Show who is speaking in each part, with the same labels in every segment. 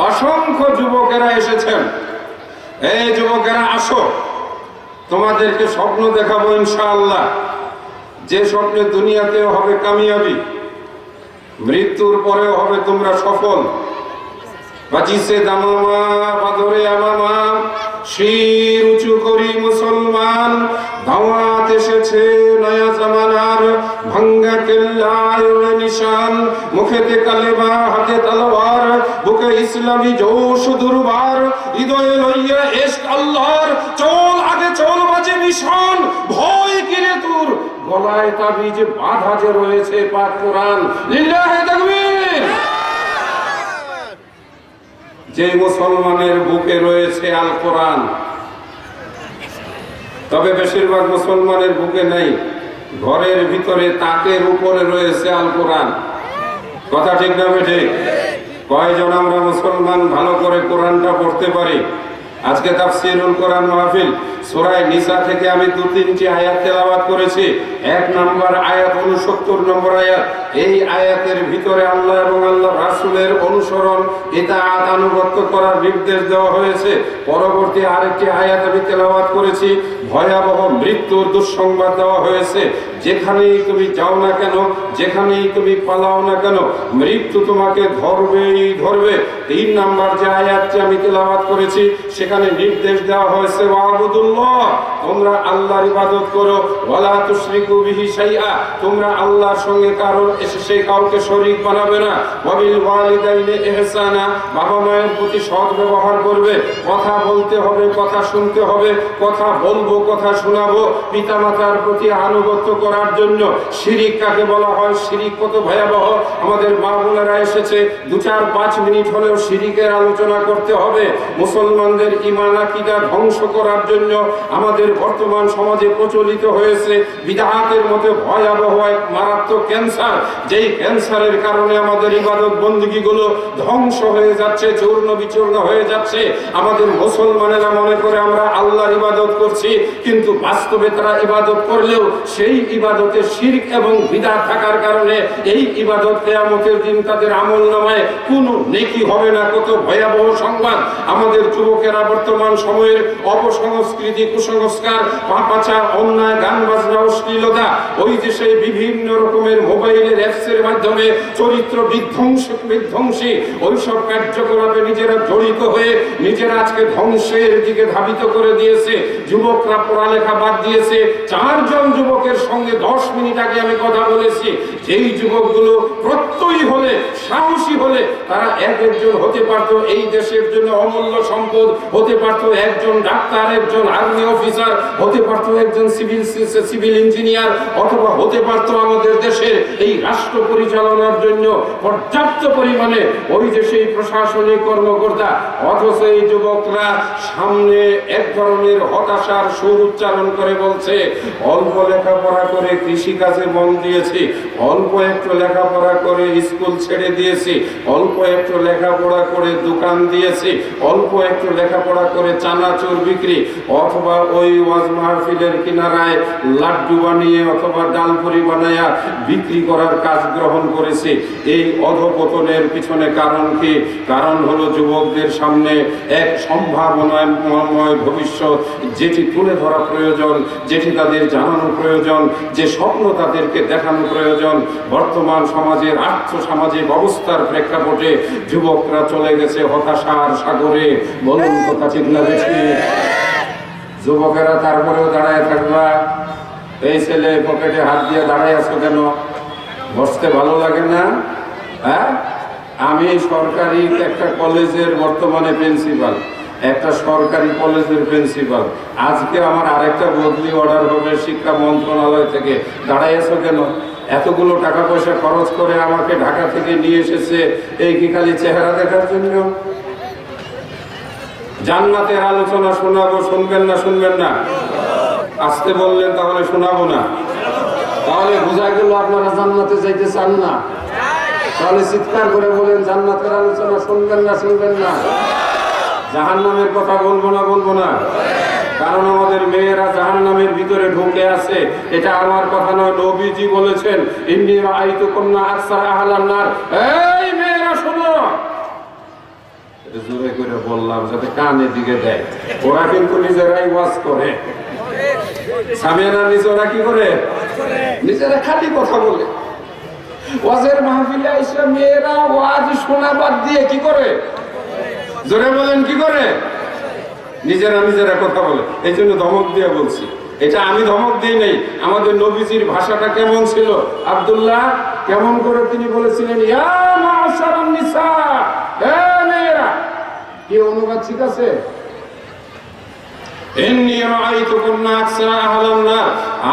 Speaker 1: অসংখ্য যুবকেরা এসেছেন। এই যুবকেরা আসো, তোমাদেরকে স্বপ্ন দেখাবো ইনশাআল্লাহ, যে স্বপ্নে দুনিয়াতেও হবে কামিয়াবি, মৃত্যুর পরেও হবে তোমরা সফল। বাজিছে দামামা বাদরে আমামা, শির উঁচু করি মুসলমান, দাওয়াত এসেছে নয়া জামানার, ভাঙ্গা কেল্লায় ওড়ে নিশান, মুখেতে কালেমা হাতে তলোয়ার, বুকে ইসলামী জোশ দুর্বার, হৃদয়ে লইয়া ইশক আল্লাহর, চল আগে চল বাজে মিশন, ভয় কিরে তোর, গলায় তাবিজ বাঁধা যে রয়েছে পাক কোরআন, লিল্লাহি তাকবীর। যে মুসলমানের বুকে রয়েছে আল কোরআন, তবে বেশিরভাগ মুসলমানের বুকে নেই, ঘরের ভিতরে তাকের উপরে রয়েছে আল কোরআন। কথা ঠিক না ঠিক? কয়জন আমরা মুসলমান ভালো করে কোরআনটা পড়তে পারি? আজকে তাফসীরুল কোরআন মাহফিল, সূরা নিসা থেকে আমি 2-3টি আয়াত তেলাওয়াত করেছি। 1 নম্বর আয়াত 69 নম্বর আয়াত। এই আয়াতের ভিতরে আল্লাহ এবং আল্লাহ রাসূলের অনুসরণ, ইতাআত, আনুগত্য করার নির্দেশ দেওয়া হয়েছে। পরবর্তী আরেকটি আয়াত আমি তেলাওয়াত করেছি, ভয়াবহ মৃত্যুর দুঃসংবাদ দেওয়া হয়েছে। যেখানেই তুমি যাও না কেন, যেখানেই তুমি পালাও না কেন, মৃত্যু তোমাকে ধরবেই ধরবে। 3 নম্বর যে আয়াতটি আমি তেলাওয়াত করেছি, সেখানে নির্দেশ দেওয়া হয়েছে ওয়াবুদুল্লাহ, তোমরা আল্লাহর ইবাদত করো, ওয়ালা তুশরিকু বিহি শাইআ, তোমরা আল্লাহর সঙ্গে কাউকে শরীক বানাবে না, ওয়াবিল ওয়ালিদাইনি ইহসানা, বাবা মায়ের প্রতি সৎ ব্যবহার করবে, কথা বলতে হবে, কথা শুনতে হবে, কথা বলবো, কথা শোনাবো, পিতামাতার প্রতি আনুগত্য করার জন্য। শিরিক কাকে বলা হয়, শিরিক কত ভয়াবহ, আমাদের মা বোনেরা এসেছে, 2-4-5 মিনিট হলেও শিরিকের আলোচনা করতে হবে। মুসলমানদের ঈমান আকীদা ধ্বংস করার জন্য আমাদের বর্তমান সমাজে প্রচলিত হয়েছে বিদআতের মধ্যে ভয়াবহ এক মারাত্মক ক্যান্সার, যেই ক্যান্সারের কারণে আমাদের ইবাদত বন্দেগীগুলো ধ্বংস হয়ে যাচ্ছে, চূর্ণ বিচূর্ণ হয়ে যাচ্ছে। আমাদের মুসলমানেরা মনে করে আমরা আল্লাহর ইবাদত করছি, কিন্তু বাস্তবে তারা ইবাদত করলেও সেই ইবাদতে শিরক এবং বিদআত থাকার কারণে এই ইবাদত কিয়ামতের দিন তাদের আমলনামায় কোনো নেকি হবে না। কত ভয়াবহ সংবাদ! আমাদের যুবকেরা বর্তমান সময়ের অপসংস্কৃতি, কুসংস্কার, পাপাচার, অন্যায়, গান বাজনা, অশ্লীলতা, ওই যে সেই বিভিন্ন রকমের মোবাইলের অ্যাপসের মাধ্যমে চরিত্র বিধ্বংসী ওইসব কার্যকলাপে নিজেরা জড়িত হয়ে নিজেরা আজকে ধ্বংসের দিকে ধাবিত করে দিয়েছে। যুবকরা পড়ালেখা বাদ দিয়েছে। 4 জন যুবকের সঙ্গে 10 মিনিট আগে আমি কথা বলেছি, যেই যুবকগুলো প্রত্যয়ী হলে, সাহসী হলে তারা একজন হতে পারত এই দেশের জন্য অমূল্য সম্পদ, হতে পারত একজন ডাক্তার, একজন আর্মি অফিসার, হতে পারত একজন সিভিল ইঞ্জিনিয়ার, অথবা হতে পারত আমাদের দেশের এই রাষ্ট্র পরিচালনার জন্য পর্যাপ্ত পরিমাণে ওই যে সেই প্রশাসনিক কর্মকর্তা। অথচ এই যুবকরা সামনে এক ধরনের হতাশার সুর উচ্চারণ করে বলছে, অল্প লেখাপড়া করে কৃষিকাজে মন দিয়েছি, অল্প একটু লেখাপড়া করে স্কুল ছেড়ে দিয়েছি, অল্প একটু লেখাপড়া করে দোকান দিয়েছি, অল্প একটু লেখাপড়া করে চানাচুর বিক্রি, অথবা ওই ওয়াজ মাহফিলের কিনারায় লাড্ডু বানিয়ে অথবা ডালপুরি বানায়া বিক্রি করার কাজ গ্রহণ করেছে। এই অধপতনের পিছনে কারণ কি? কারণ হলো যুবকদের সামনে এক সম্ভাবনাময় ভবিষ্যৎ, যেটি তুলে ধরা প্রয়োজন, যেটি তাদের জানানো প্রয়োজন, যে স্বপ্ন তাদেরকে দেখানো প্রয়োজন। বর্তমান সমাজের আর্থসামাজিক অবস্থার প্রেক্ষাপটে যুবকরা চলে গেছে হতাশার সাগরে। বলুন কথা ঠিক না বেশি? যুবকেরা তারপরেও দাঁড়ায় থাকবা? এই ছেলে পকেটে হাত দিয়ে দাঁড়ায় আছো কেন? বসতে ভালো লাগে না? হ্যাঁ, আমি সরকারি একটা কলেজের বর্তমানে প্রিন্সিপাল, একটা সরকারি কলেজের প্রিন্সিপাল। আজকে আমার আরেকটা বদলি অর্ডার হবে শিক্ষা মন্ত্রণালয় থেকে। দাঁড়ায় আছো কেন? এতগুলো টাকা পয়সা খরচ করে আমাকে ঢাকা থেকে নিয়ে এসেছে এই কি খালি চেহারা দেখার জন্য? জান্নাতের আলোচনা শোনাবো, শুনবেন না? শুনবেন না? আসতে বললেন তাহলে শোনাবো না। তাহলে বোঝা গেল আপনারা জান্নাতে যাইতে চান না। তাহলে চিৎকার করে বলেন, জান্নাতের আলোচনা শুনবেন না? শুনবেন না? জাহান্নামের কথা বলবো না? বলবো না? কারণ আমাদের মেয়েরা জাহান্নামের ভিতরে ঢুকে আছে। এটা আমার কথা নয়, নবীজি বলেছেন, ইন্নী রাআইতু কুন্না আকসার আহলান নার। এই মেয়েরা শোনো, এটা জোরে করে বললাম যাতে কানে দিকে দেয়। ওরা কিন্তু নিজেরাই ওয়াজ করে, সামিয়ানা নিজেরা কি করে, নিজেরা খালি কথা বলে। ওয়াজের মাহফিলে আইসা মেয়েরা ওয়াজ শোনা বাদ দিয়ে কি করে, জোরে বলেন কি করে, নিজেরা নিজেরা কথা বলে। এই জন্য ধমক দিয়ে বলছি, এটা আমি ধমক দিই নাই। আমাদের নবীজির ভাষাটা কেমন ছিল, আব্দুল্লাহ কেমন করে তিনি বলেছিলেন, ইয়া মা'শারান নিসা, হে মেয়েরা। কি অনুবাদ ঠিক আছে?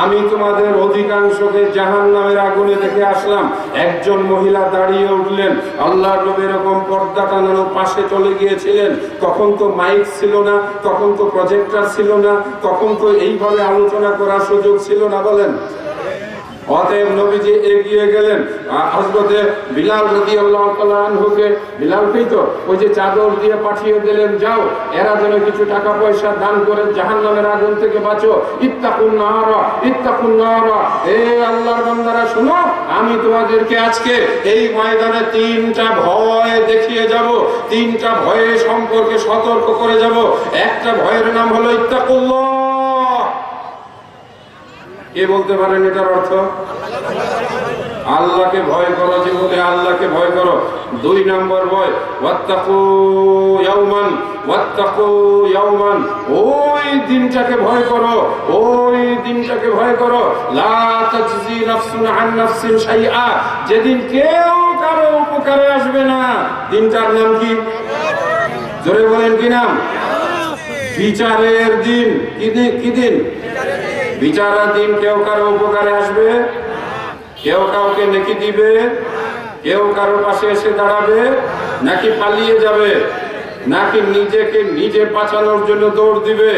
Speaker 1: আমি তোমাদের অধিকাংশকে জাহান্নামের আগুনে দেখে আসলাম। একজন মহিলা দাঁড়িয়ে উঠলেন, আল্লাহর নবী এরকম পর্দা টানানো পাশে চলে গিয়েছিলেন। তখন তো মাইক ছিল না, তখন তো প্রজেক্টর ছিল না, তখন তো এইভাবে আলোচনা করার সুযোগ ছিল না, বলেন। অতএব নবীজি এগিয়ে গেলেন, হযরতে বিলাল রাদিয়াল্লাহু তাআলা আনহুকে, বিলালকেই তো ওই যে চাদর দিয়ে পাঠিয়ে দিলেন, যাও এরা যেন কিছু টাকা পয়সা দান করে জাহান্নামের আগুন থেকে বাঁচো। ইত্তাকুন নারা, ইত্তাকুন নারা। হে আল্লাহর বান্দারা শুনো, আমি তোমাদেরকে আজকে এই ময়দানে তিনটা ভয় দেখিয়ে যাব, তিনটা ভয়ের সম্পর্কে সতর্ক করে যাব। একটা ভয়ের নাম হলো ইত্তাকুল্লাহ। কে বলতে পারেন এটার অর্থ? আল্লাহকে ভয় করো, জীবনে আল্লাহকে ভয় করো। দুই নম্বর ভয় ওয়াত্তাকু ইয়াওমান, ওয়াত্তাকু ইয়াওমান, ওই দিনটাকে ভয় করো, ওই দিনটাকে ভয় করো। লা তাজজি নাফসুন আন নাফসিন শাইআ, যেদিন কেউ কারো উপকারে আসবে না। দিনটার নাম কি? জোরে বলেন কি নাম? বিচারের দিন। কি দিন? বিচারের দিন। কেউ কারো উপকারে আসবে, কেউ কাউকে নেকি দিবে, কেউ কারো পাশে এসে দাঁড়াবে, নাকি পালিয়ে যাবে, নাকি নিজেকে নিজে বাঁচানোর জন্য দৌড় দিবে।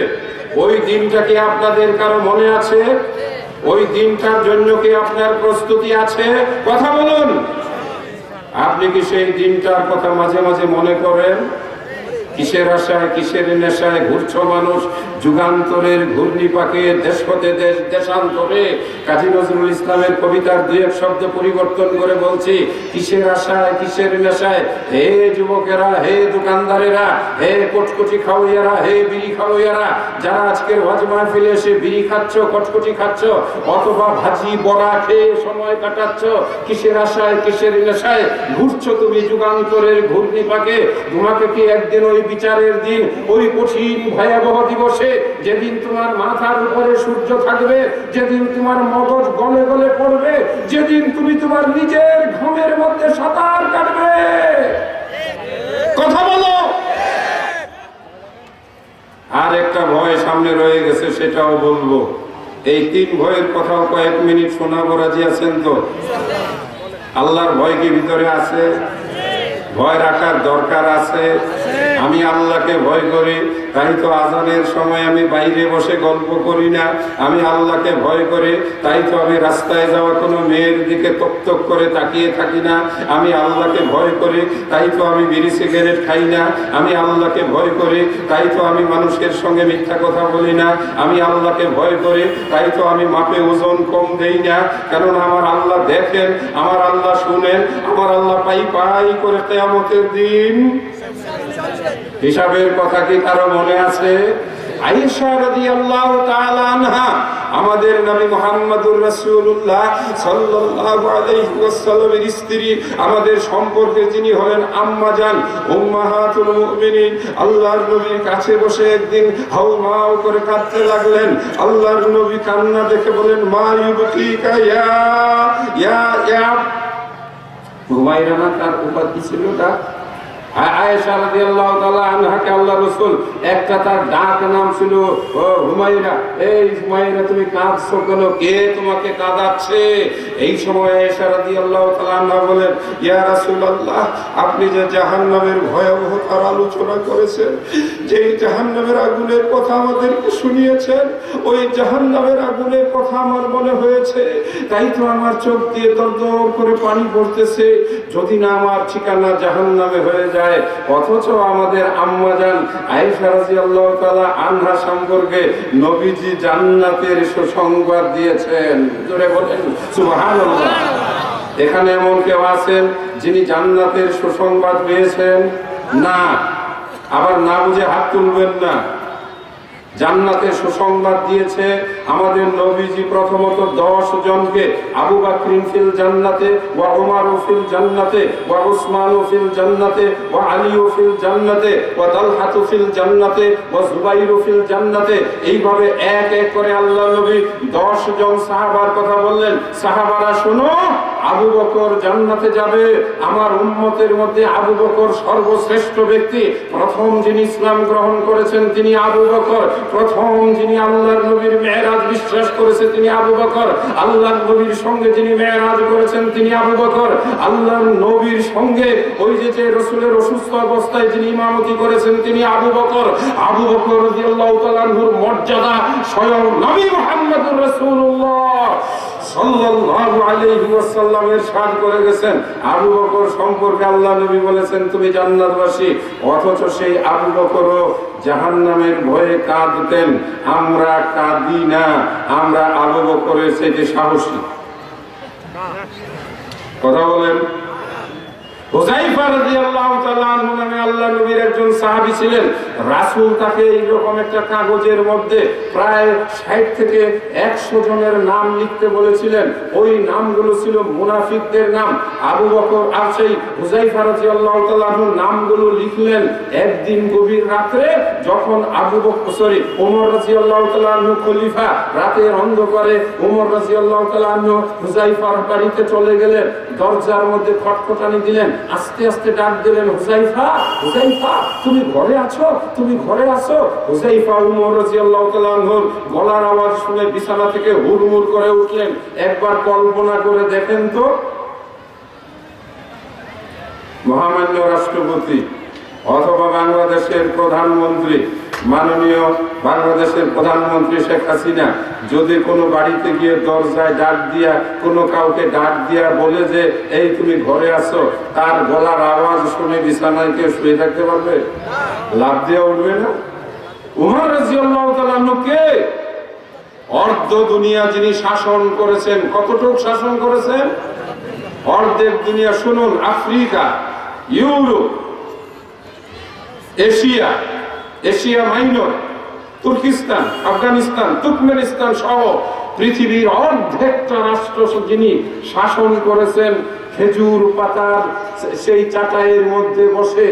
Speaker 1: ওই দিনটা কি আপনাদের কারো মনে আছে? ওই দিনটার জন্য কি আপনার প্রস্তুতি আছে? কথা বলুন। আপনি কি সেই দিনটার কথা মাঝে মাঝে মনে করেন? কিসের আশায়, কিসের নেশায় ঘুরছো মানুষ? যুগান্তরের ঘূর্ণিপাকে, দেশ হতে দেশ, দেশান্তরে। কাজী নজরুল ইসলামের কবিতার দুই এক শব্দ পরিবর্তন করে বলছি, কিসের আশায়, কিসের নেশায়। হে যুবকেরা, হে দোকানদারেরা, হে কটকটি খাওয়াইয়ারা, হে বিড়ি খাওয়াইয়ারা, যারা আজকের ওয়াজ মাহফিলে এসে বিড়ি খাচ্ছ, কটকটি খাচ্ছ, অথবা ভাজি বড়া খেয়ে সময় কাটাচ্ছ, কিসের আশায়, কিসের নেশায় ঘুরছো তুমি যুগান্তরের ঘূর্ণিপাকে? তোমাকে কি একদিন ওই বিচারের দিন, ওই কঠিন ভয়াবহ দিবসে, যেদিন তোমার মাথার উপরে সূর্য থাকবে, যেদিন তোমার মগজ গলে গলে পড়বে, যেদিন তুমি তোমার নিজের ঘামের মধ্যে সাঁতার কাটবে, কথা বলো। আর একটা ভয় সামনে রয়ে গেছে, সেটাও বলবো। এই তিন ভয়ের কথাও কয়েক মিনিট শোনাবো, রাজি আছেন তো? আল্লাহর ভয় কি ভিতরে আছে? ভয় রাখার দরকার আছে। আমি আল্লাহকে ভয় করি, তাই তো আজানের সময় আমি বাইরে বসে গল্প করি না। আমি আল্লাহকে ভয় করি, তাই তো আমি রাস্তায় যাওয়া কোনো মেয়ের দিকে তক করে তাকিয়ে থাকি না। আমি আল্লাহকে ভয় করি, তাই তো আমি বিড়ি সিগারেট খাই না। আমি আল্লাহকে ভয় করি, তাই তো আমি মানুষের সঙ্গে মিথ্যা কথা বলি না। আমি আল্লাহকে ভয় করি, তাই তো আমি মাপে ওজন কম দেই না। কারণ আমার আল্লাহ দেখেন, আমার আল্লাহ শুনেন, আমার আল্লাহ পাই পাই করে কিয়ামতের দিন হিসাবের কথা কি কারো মনে আছে? আয়েশা রাদিয়াল্লাহু তাআলা আনহা, আমাদের নবী মুহাম্মদুর রাসূলুল্লাহ সাল্লাল্লাহু আলাইহি ওয়াসাল্লামের স্ত্রী, আমাদের সম্পর্কে যিনি হলেন আম্মা জান, উম্মাহাতুল মুমিনিন, আল্লাহর নবীর কাছে বসে একদিন হাউমাউ করে কাঁদতে লাগলেন। আল্লাহর নবী কান্না দেখে বলেন, মা ইউবকিকা ইয়া হুমায়রা, না তার উপাধি ছিল না? আয়েশা রাদিয়াল্লাহু তাআলা আনহাকে আল্লাহর রাসূল একটা তার ডাক নাম ছিল হুমায়রা। এই হুমায়রা, তুমি কাঁদছো কেন? কে তোমাকে কাঁদাচ্ছে? এই সময় আয়েশা রাদিয়াল্লাহু তাআলা আনহা বলেন, ইয়া রাসূলুল্লাহ, আপনি যে জাহান্নামের ভয়াবহতার আলোচনা করেছেন, যে জাহান্নামের আগুনের কথা আমাদেরকে শুনিয়েছেন, ওই জাহান্নামের আগুনের কথা আমার মনে হয়েছে, তাই তো আমার চোখ দিয়ে দরদর করে পানি পড়তেছে। যদি না আমার ঠিকানা জাহান্নামে হয়ে যায়। অথচ আমাদের আম্মা জান আয়েশা রাদিয়াল্লাহু তাআলা আনহা সম্পর্কে নবীজি জান্নাতের সুসংবাদ দিয়েছেন। জোরে বলেন সুবহানাল্লাহ। এখানে এমন কেউ আছেন যিনি জান্নাতের সুসংবাদ পেয়েছেন? না। আবার না বুঝে হাত তুলবেন না। জান্নাতে সুসংবাদ দিয়েছে আমাদের নবীজি প্রথমত 10 জনকে, আবু বকর ফিল জান্নাতে ওয়া উমর ফিল জান্নাতে ওয়া উসমান ফিল জান্নাতে ওয়া আলী ফিল জান্নাতে ওয়া তালহা ফিল জান্নাতে ওয়া জুবাইর ফিল জান্নাতে। এইভাবে এক এক করে আল্লাহ নবী 10 জন সাহাবার কথা বললেন। সাহাবারা শোনো, আবু বকর জান্নাতে যাবে। আমার উম্মতের মধ্যে আবু বকর সর্বশ্রেষ্ঠ ব্যক্তি। প্রথম যিনি ইসলাম গ্রহণ করেছেন তিনি আবু বকর। প্রথম যিনি আল্লাহর নবীর মেরাজ বিশ্বাস করেছে তিনি আবু বকর। আল্লাহর নবীর সঙ্গে যিনি মেরাজ করেছেন তিনি আবু বকর। আল্লাহর নবীর সঙ্গে ওই যে রাসূলের অসুস্থ অবস্থায় যিনি ইমামতি করেছেন তিনি আবু বকর। আবু বকর রাদিয়াল্লাহু তাআলা আনহুর মর্যাদা স্বয়ং নবী মুহাম্মদুর রাসূলুল্লাহ সাল্লাল্লাহু আলাইহি ওয়াসাল্লাম ইরশাদ করে গেছেন। আবু বকর সম্পর্কে আল্লাহ নবী বলেছেন তুমি জান্নাতবাসী। অথচ সেই আবু বকরও জাহান্নামের ভয়ে কাঁদতেন। আমরা কাঁদি না, আমরা আবু বকরের চেয়ে সাহসী। কথা বলেন। হুযায়ফা রাদিয়াল্লাহু তাআলা আনহু নামে আল্লাহর নবীর একজন সাহাবী ছিলেন। রাসূল তাকে এইরকম একটা কাগজের মধ্যে প্রায় 60 থেকে 100 জনের নাম লিখতে বলেছিলেন। ওই নামগুলো ছিল মুনাফিকদের নাম। আবু বকর আর সেই হুযায়ফা রাদিয়াল্লাহু তাআলা আনহু নামগুলো লিখলেন। একদিন গভীর রাতে যখন ওমর রাদিয়াল্লাহু তাআলা আনহু খলিফা, রাতের অন্ধকারে ওমর রাদিয়াল্লাহু তাআলা আনহু হুযায়ফার বাড়িতে চলে গেলেন। দরজার মধ্যে খটখটানি দিলেন। আস্তে আস্তে ডাক দিলেন, হুযায়ফা, হুযায়ফা, তুমি ঘরে আছো, তুমি ঘরে আছো। হুযায়ফা ওমর রাদিয়াল্লাহু তাআলা আনহুর গলার আওয়াজ শুনে বিছানা থেকে হুড়মুড় করে উঠলেন। একবার কল্পনা করে দেখেন তো, মহামান্য রাষ্ট্রপতি অথবা বাংলাদেশের প্রধানমন্ত্রী, মাননীয় বাংলাদেশের প্রধানমন্ত্রী শেখ হাসিনা যদি কোনো বাড়িতে গিয়ে দরজায় ডাক দিয়া কোনো কাউকে ডাক দিয়া বলে যে এই তুমি ঘরে আসো, তার গলার আওয়াজ শুনে বিছানায় কেউ শুয়ে থাকতে পারবে? লাফ দিয়ে উঠবে না? উমর রাদিয়াল্লাহু তাআলা আনহু কে? অর্ধ দুনিয়া যিনি শাসন করেছেন। কতটুকু শাসন করেছেন? অর্ধেক দুনিয়া। শুনুন, Africa, Europe, Asia, Asia minor, Turkestan, Afghanistan, Turkmenistan সহ পৃথিবীর অর্ধেকটা রাষ্ট্র যিনি শাসন করেছেন খেজুর পাতার সেই চাটাইয়ের মধ্যে বসে।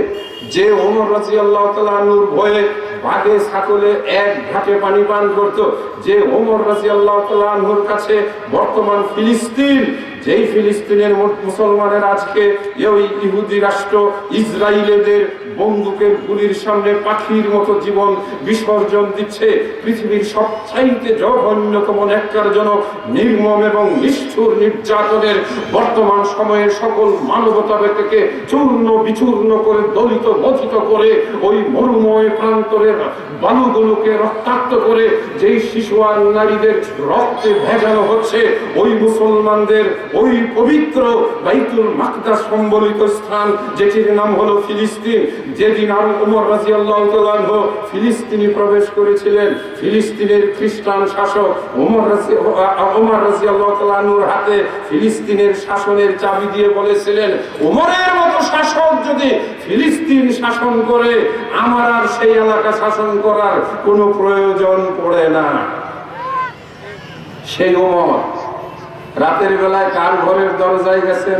Speaker 1: যে ওমর রাদিয়াল্লাহু তাআলা আনহুর ভয়ে বাঘে ছাগলে এক ঘাটে পানি পান করত, যে ওমর রাদিয়াল্লাহু তাআলা আনহুর কাছে বর্তমান ফিলিস্তিন, যেই ফিলিস্তিনের মুসলমানের আজকে এই ইহুদি রাষ্ট্র ইসরায়েলের বন্দুকের গুলির সামনে পাখির মতো জীবন বিসর্জন দিচ্ছে, পৃথিবীর সবচাইতে জঘন্যতম ন্যাক্কারজনক নির্মম এবং নিষ্ঠুর নির্যাতনের বর্তমান সময়ের সকল মানবতাকে চূর্ণ বিচূর্ণ করে দলিত বঞ্চিত করে ওই মরুময় প্রান্তরের বালুগুলোকে রক্তাক্ত করে যেই শিশু আর নারীদের রক্তে ভেজানো হচ্ছে, ওই মুসলমানদের ওই পবিত্র বাইতুল মাকদাস সম্বলিত স্থান যেটির নাম হলো ফিলিস্তিন, যেদিন আবু ওমর রাদিয়াল্লাহু তাআলা আনহু ফিলিস্তিনে প্রবেশ করেছিলেন, ফিলিস্তিনের খ্রিস্টান শাসক ওমর রাদিয়াল্লাহু তাআলা আনহুর হাতে ফিলিস্তিনের শাসনের চাবি দিয়ে বলেছিলেন, ওমরের মতো শাসক যদি ফিলিস্তিন শাসন করে, আমার আর সেই এলাকা শাসন করার কোনো প্রয়োজন পড়ে না। সেই ওমর রাতের বেলায় কার ঘরের দরজায় গেছেন?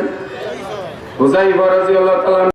Speaker 1: হুযায়ফা রাদিয়াল্লাহু তাআলা